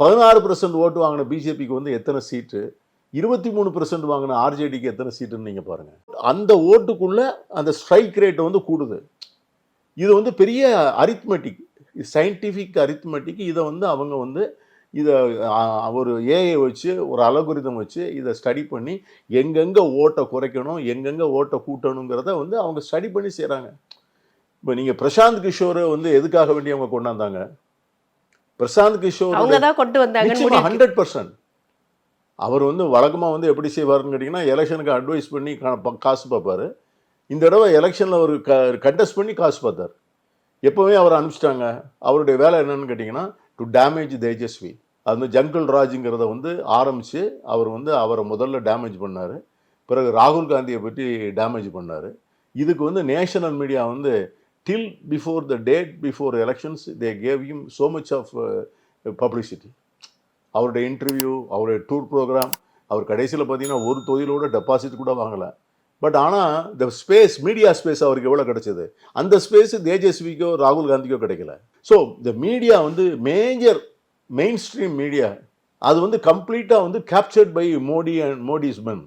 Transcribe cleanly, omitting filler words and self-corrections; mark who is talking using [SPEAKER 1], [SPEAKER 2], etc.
[SPEAKER 1] 16% ஓட்டு வாங்கின பிஜேபிக்கு வந்து எத்தனை சீட்டு, 23% வாங்கின ஆர்ஜேடிக்கு எத்தனை சீட்டுன்னு நீங்கள் பாருங்கள். அந்த ஓட்டுக்குள்ள அந்த ஸ்ட்ரைக் ரேட் வந்து கூடுது. இது வந்து பெரிய அரித்மெட்டிக், சயின்டிஃபிக் அரித்மெட்டிக். இதை வந்து அவங்க வந்து இதை ஒரு ஏஐ வச்சு ஒரு அலகுரிதம் வச்சு இதை ஸ்டடி பண்ணி எங்கெங்கே ஓட்டை குறைக்கணும் எங்கெங்கே ஓட்டை கூட்டணுங்கிறத வந்து அவங்க ஸ்டடி பண்ணி செய்கிறாங்க. இப்போ நீங்கள் பிரசாந்த் கிஷோரை வந்து எதுக்காக வேண்டி அவங்க கொண்டாந்தாங்க? பிரசாந்த் கிஷோர்
[SPEAKER 2] அவங்க தான் கொண்டு வந்தாங்க.
[SPEAKER 1] 100%. அவர் வந்து வழக்கமாக வந்து எப்படி செய்வார்னு கேட்டிங்கன்னா, எலெக்ஷனுக்கு அட்வைஸ் பண்ணி காசு பார்ப்பார். இந்த தடவை எலெக்ஷனில் அவர் கண்டெஸ்ட் பண்ணி காசு பார்த்தார். எப்போவே அவர் அனுப்பிச்சிட்டாங்க. அவருடைய வேலை என்னன்னு கேட்டிங்கன்னா, டு டேமேஜ் தேஜஸ்வி. அது வந்து ஜங்கல் ராஜுங்கிறத வந்து ஆரம்பித்து அவர் வந்து அவரை முதல்ல டேமேஜ் பண்ணார். பிறகு ராகுல் காந்தியை பற்றி டேமேஜ் பண்ணார். இதுக்கு வந்து நேஷனல் மீடியா வந்து till before the date before elections they gave him so much of publicity. அவருடைய இன்டர்வியூ, அவருடைய டூர் ப்ரோக்ராம், அவர் கடைசியில் பார்த்தீங்கன்னா ஒரு தொழிலோட டெபாசிட் கூட வாங்கலை. பட் ஆனால் இந்த ஸ்பேஸ், மீடியா ஸ்பேஸ் அவருக்கு எவ்வளோ கிடைச்சது? அந்த ஸ்பேஸ் தேஜஸ்விக்கோ ராகுல் காந்திக்கோ கிடைக்கல. ஸோ இந்த மீடியா வந்து மேஜர் மெயின் ஸ்ட்ரீம் மீடியா அது வந்து கம்ப்ளீட்டாக வந்து captured by Modi and Modi's men.